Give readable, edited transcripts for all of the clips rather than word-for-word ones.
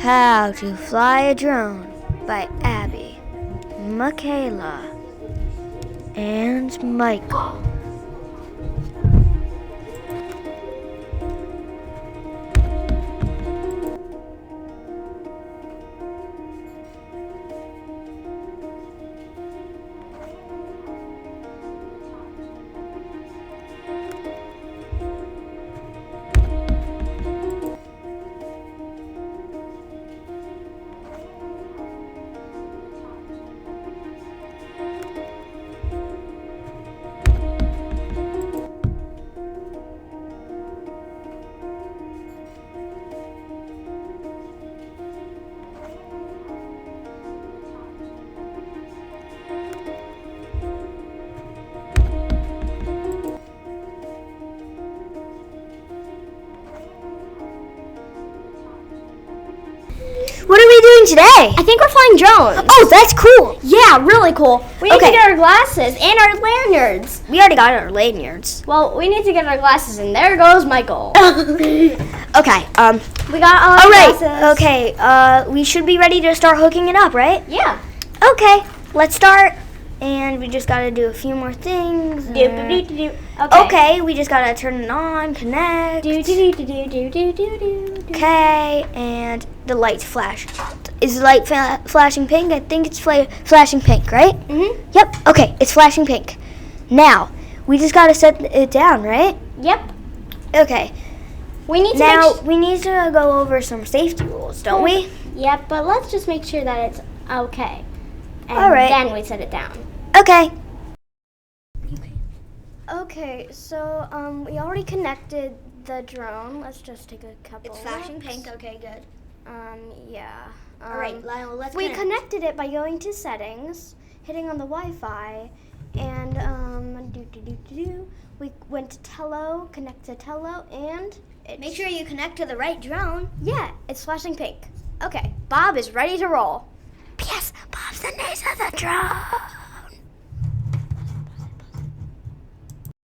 How to Fly a Drone by Abby, Michaela, and Michael. What are we doing today? I think we're flying drones. Oh, that's cool. Yeah, really cool. We need Okay. to get our glasses and our lanyards. We already got our lanyards. Well, we need to get our glasses, and there goes Michael. Okay, We got all our all right, glasses. okay, we should be ready to start hooking it up, right? Yeah. Okay, let's start. And we just gotta do a few more things. Okay. Okay, we just gotta turn it on, connect. Do. Okay, and the lights flash. Is the light flashing pink? I think it's flashing pink, right? Mhm. Yep, okay, it's flashing pink. Now, we just gotta set it down, right? Yep. Okay, We need to now we need to go over some safety rules, don't we? Yep, but let's just make sure that it's okay. And All right. then we set it down. Okay. Okay, so we already connected the drone. Let's just take a couple. It's flashing looks. pink, okay, good. Yeah. All right, Lionel, let's We connect. connected it by going to settings, hitting on the Wi-Fi, and we went to Tello, connect to Tello, and it's, Make sure you connect to the right drone. yeah, it's flashing pink. Okay, Bob is ready to roll. P.S. Bob's the name of the drone.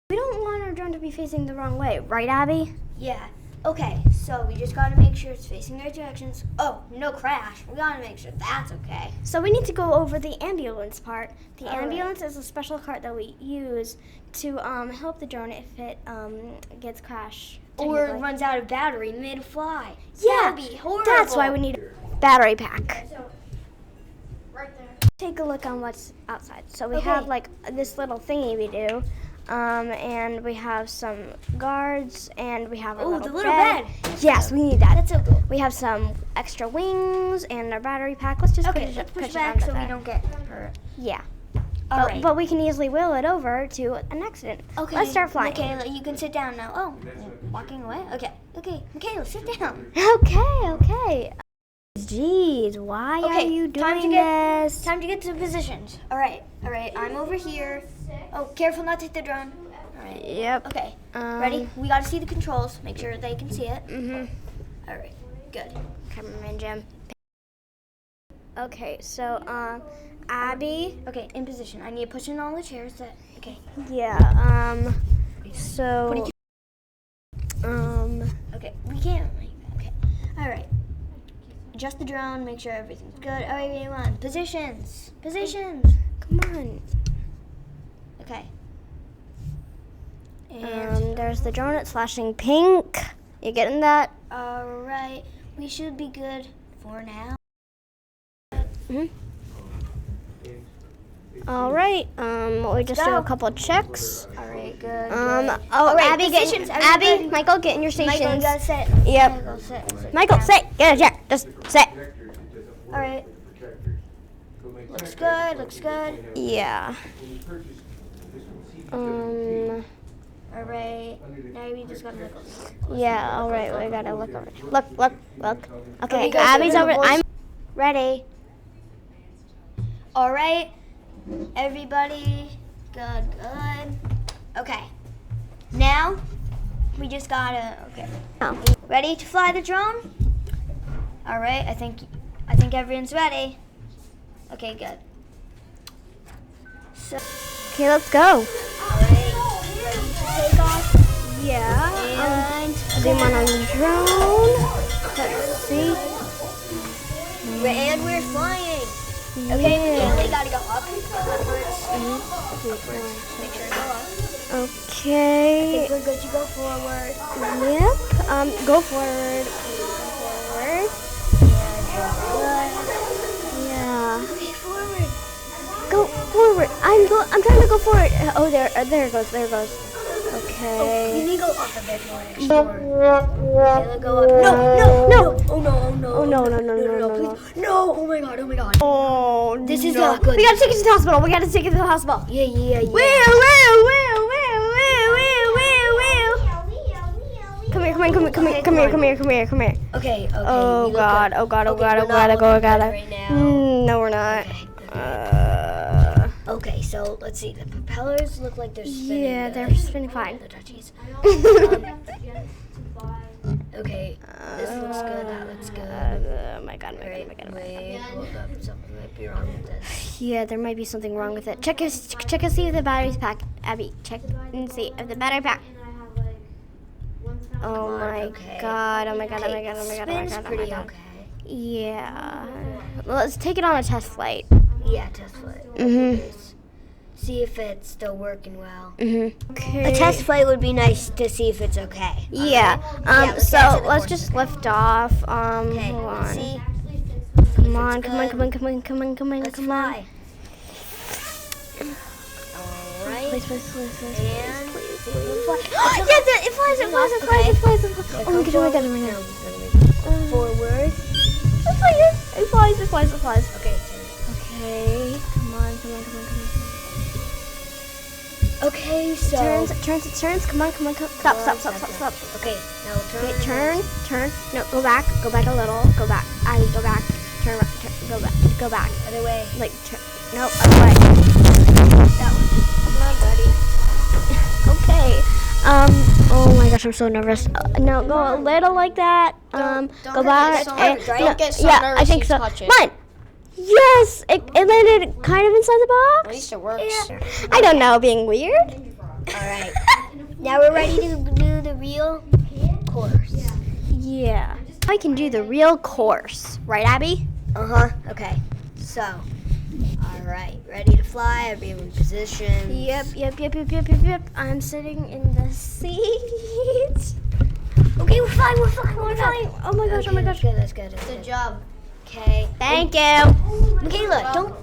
We don't want our drone to be facing the wrong way, right, Abby? Yeah. Okay, so we just gotta make sure it's facing the right directions. Oh, no crash. We gotta make sure that's okay. So we need to go over the ambulance part. The All right. ambulance is a special cart that we use to help the drone if it gets crashed. Or technically. runs out of battery mid fly. Yeah, That'd be horrible. that's why we need a battery pack. So, right there. Take a look on what's outside. So we Okay. have like this little thingy we do, and we have some guards, and we have a Oh, little the little bed. bed. Yes, we need that. That's so cool. We have some extra wings and our battery pack. Let's just Okay, push let's push it back onto so we there. don't get hurt. Yeah. All But, right. but we can easily wheel it over to an accident. Okay. Let's start flying. Michaela, you can sit down now. Oh, walking away? Okay. Okay, Michaela, sit down. Okay. Jeez, why are Okay, you time to doing get- this? Time to get to positions. All right. I'm over here. Oh, careful not to hit the drone. All right. Yep. Okay. Ready? We got to see the controls. Make sure they can see it. Mhm. All right. Good. Cameraman Jim. Okay, so Abby. Okay, in position. I need to push in all the chairs. Okay. Yeah. So. What Okay. We can't. Okay. All right. Adjust the drone. Make sure everything's good. All right, everyone. Positions. Come on. Okay. And There's the drone. It's flashing pink. You getting that? all right. We should be good for now. All right. We just do go. a couple checks. All right. Good. Oh, All right, Abby, positions, Abby, everybody. Michael, get in your stations. Michael, you gotta sit. Yep. Michael, sit. Michael, sit. Get a chair. Just sit. All right. Looks good. Yeah. All right. Now we just gotta look. Yeah. All right. We gotta look over. Look. Okay. Okay, go, Abby's so over. the voice- I'm ready. All right. Everybody. Good. Okay. Now we just gotta. Okay. Oh. Ready to fly the drone? All right. I think everyone's ready. Okay. Good. So. Okay. Let's go. All right. Ready to take off? Yeah. And Zoom on the drone. Let's see. And we're flying. Okay, we only gotta go up. Upwards. Make sure to go up. Okay. We're good to go forward. Yep. Go forward. Forward. Yeah. Okay, forward. Go forward. I'm trying to go forward. Oh, there it goes. There it goes. Okay. You need to go up a bit more. Okay, let's go up. No. Oh no. Oh no. Please. No. Oh my god. Oh, This is not good. We gotta take it to the hospital. Yeah. Where? Come here. Okay. Oh we look God. good. Oh God. Okay, we're not I looking got good it. right now. No, we're not. Okay, so let's see. The propellers look like they're spinning. Yeah, good. they're spinning fine. The touchies. Okay, this looks good. That looks good. Oh my God. Wait, hold up. Something might be wrong with this. Yeah, there might be something wrong with it. Check and see if the battery's packed. Abby, check and see if the battery packed. Oh my God. Spins pretty okay. Yeah. Well, let's take it on a test flight. Yeah, test flight. See if it's still working well. Okay. A test flight would be nice to see if it's okay. Yeah. let's So get to the let's course. just lift off. Okay, Hold let's on. see. Come on. Let's fly. Alright. Please. And Please. fly. Yes, it flies. Okay. Oh my God. Forward. It flies. Okay. Okay. Come on. Okay, so. Turns. Come on. Stop. Okay, now turn. Okay, turn. No, go back a little. Go back. Abby, go back. Turn, go back. Other way. Like, no, other way. That one. Come on, buddy. Okay. Oh my gosh, I'm so nervous. No, go a little like that. Go back. so nervous, right? Don't get so yeah, nervous I think you so. touch it. Come on. Yes, it landed kind of inside the At box. least it works. I don't know, being weird. Alright. Now we're ready to do the real course. Yeah. I can do the real course, right, Abby? Okay. So. Alright. Ready to fly? I'll be in position. Yep. I'm sitting in the seat. Okay, we're flying. Oh my gosh. That's good. Good job. Okay. Thank you. Michaela,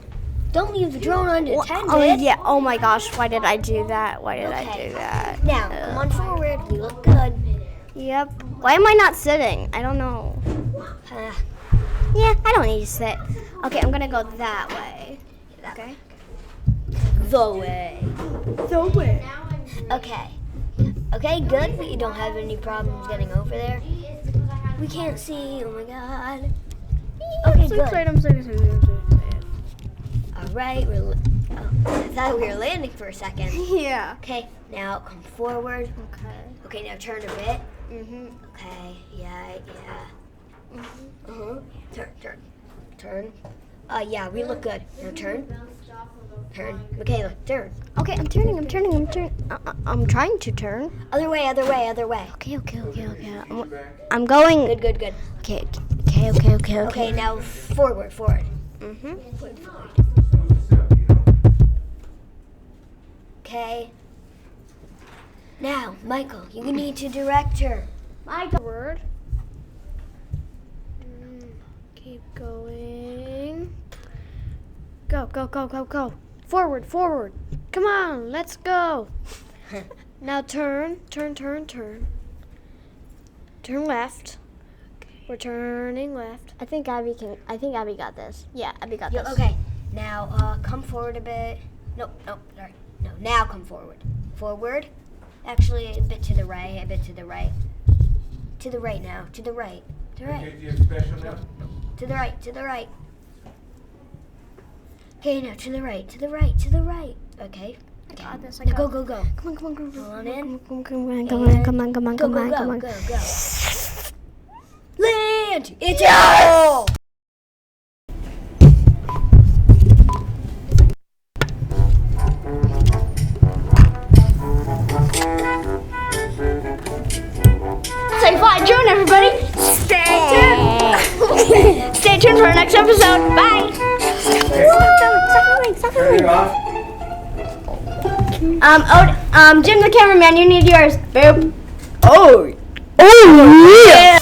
don't leave the drone unattended. Oh yeah. Oh my gosh. Why did I do that? Okay. Now, come on forward. We look good. Yep. Why am I not sitting? I don't know. Yeah, I don't need to sit. Okay, I'm gonna go that way. Okay. The way. Okay. Okay, good. We don't have any problems getting over there. We can't see. Oh my God. Okay, good. I'm so excited. All right. I thought we were landing for a second. Yeah. Okay, now come forward. Okay. Okay, now turn a bit. Mhm. Okay, yeah. Turn. Yeah, we look good. Now turn. Michaela, turn. Okay, I'm turning. I'm trying to turn. Other way. Okay. I'm going. Good. Okay. Okay, now forward. Mhm. Okay. Now, Michael, you need to direct her. My word. Keep going. Go. Forward. Come on, let's go. Now turn. Turn left. We're turning left. I think Abby got this. Yeah, Abby got this. Okay. Now, come forward a bit. No, sorry. No, now come forward. Forward. Actually, a bit to the right. To the right now. To the right. To the right. Okay, now to the right. Okay. I got this. Now go. Come on. Hold on in. Come on. Go. Land! It's yes! Say fly drone, everybody. Stay tuned. stay tuned for our next episode. Bye. Stop filming. Jim the cameraman, you need yours. Boop. Oh yeah.